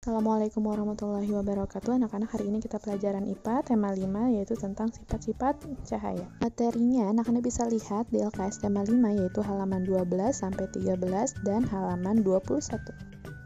Assalamualaikum warahmatullahi wabarakatuh. Anak-anak, hari ini kita pelajaran IPA tema 5 yaitu tentang sifat-sifat cahaya. Materinya anak-anak bisa lihat di LKS tema 5 yaitu halaman 12 sampai 13 dan halaman 21.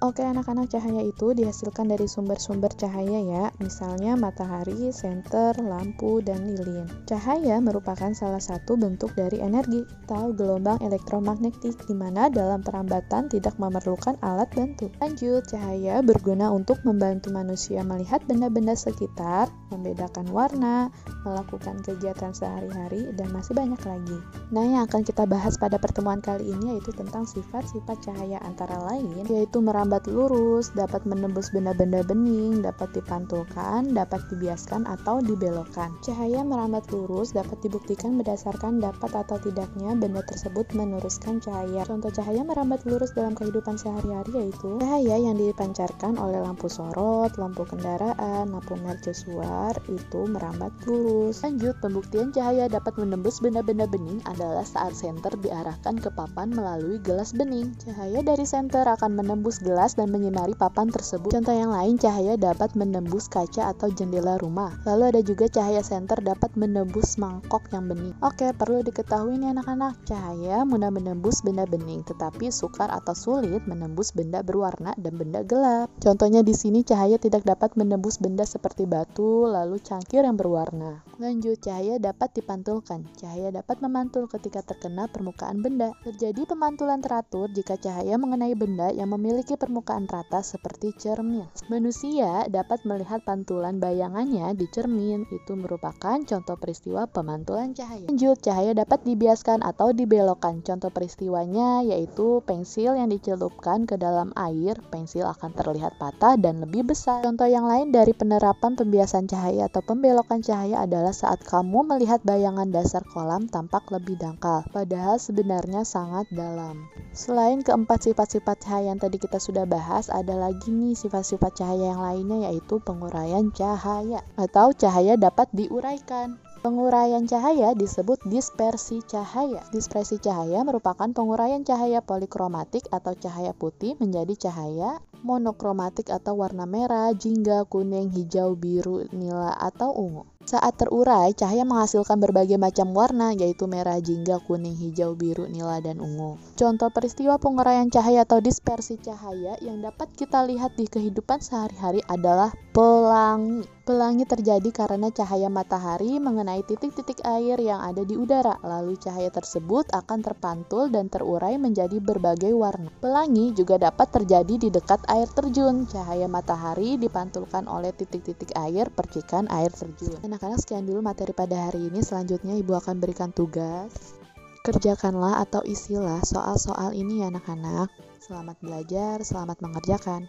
Oke anak-anak, cahaya itu dihasilkan dari sumber-sumber cahaya ya, misalnya matahari, senter, lampu, dan lilin. Cahaya merupakan salah satu bentuk dari energi atau gelombang elektromagnetik di mana dalam perambatan tidak memerlukan alat bantu. Lanjut, cahaya berguna untuk membantu manusia melihat benda-benda sekitar, membedakan warna, melakukan kegiatan sehari-hari, dan masih banyak lagi. Nah, yang akan kita bahas pada pertemuan kali ini yaitu tentang sifat-sifat cahaya, antara lain yaitu merambat lurus, dapat menembus benda-benda bening, dapat dipantulkan, dapat dibiaskan atau dibelokkan. Cahaya merambat lurus dapat dibuktikan berdasarkan dapat atau tidaknya benda tersebut meneruskan cahaya. Contoh cahaya merambat lurus dalam kehidupan sehari-hari yaitu cahaya yang dipancarkan oleh lampu sorot, lampu kendaraan, lampu mercusuar itu merambat lurus. Lanjut, pembuktian cahaya dapat menembus benda-benda bening adalah saat senter diarahkan ke papan melalui gelas bening. Cahaya dari senter akan menembus gelas dan menyinari papan tersebut. Contoh yang lain, cahaya dapat menembus kaca atau jendela rumah. Lalu ada juga cahaya senter dapat menembus mangkok yang bening. Oke, perlu diketahui nih anak-anak, cahaya mudah menembus benda bening, tetapi sukar atau sulit menembus benda berwarna dan benda gelap. Contohnya di sini cahaya tidak dapat menembus benda seperti batu, lalu cangkir yang berwarna. Lanjut, cahaya dapat dipantulkan. Cahaya dapat memantul ketika terkena permukaan benda. Terjadi pemantulan teratur jika cahaya mengenai benda yang memiliki permukaan rata seperti cermin. Manusia dapat melihat pantulan bayangannya di cermin. Itu merupakan contoh peristiwa pemantulan cahaya. Lanjut, cahaya dapat dibiaskan atau dibelokkan. Contoh peristiwanya yaitu pensil yang dicelupkan ke dalam air. Pensil akan terlihat patah dan lebih besar. Contoh yang lain dari penerapan pembiasan cahaya atau pembelokan cahaya adalah saat kamu melihat bayangan dasar kolam tampak lebih dangkal, padahal sebenarnya sangat dalam. Selain keempat sifat-sifat cahaya yang tadi kita sudah bahas, ada lagi nih sifat-sifat cahaya yang lainnya yaitu penguraian cahaya atau cahaya dapat diuraikan. Penguraian cahaya disebut dispersi cahaya. Dispersi cahaya merupakan penguraian cahaya polikromatik atau cahaya putih menjadi cahaya monokromatik atau warna merah, jingga, kuning, hijau, biru, nila, atau ungu. Saat terurai, cahaya menghasilkan berbagai macam warna yaitu merah, jingga, kuning, hijau, biru, nila, dan ungu. Contoh peristiwa penguraian cahaya atau dispersi cahaya yang dapat kita lihat di kehidupan sehari-hari adalah pelangi. Pelangi terjadi karena cahaya matahari mengenai titik-titik air yang ada di udara, lalu cahaya tersebut akan terpantul dan terurai menjadi berbagai warna. Pelangi juga dapat terjadi di dekat air terjun. Cahaya matahari dipantulkan oleh titik-titik air, percikan air terjun. Anak-anak, sekian dulu materi pada hari ini. Selanjutnya Ibu akan berikan tugas. Kerjakanlah atau isilah soal-soal ini ya anak-anak. Selamat belajar, selamat mengerjakan.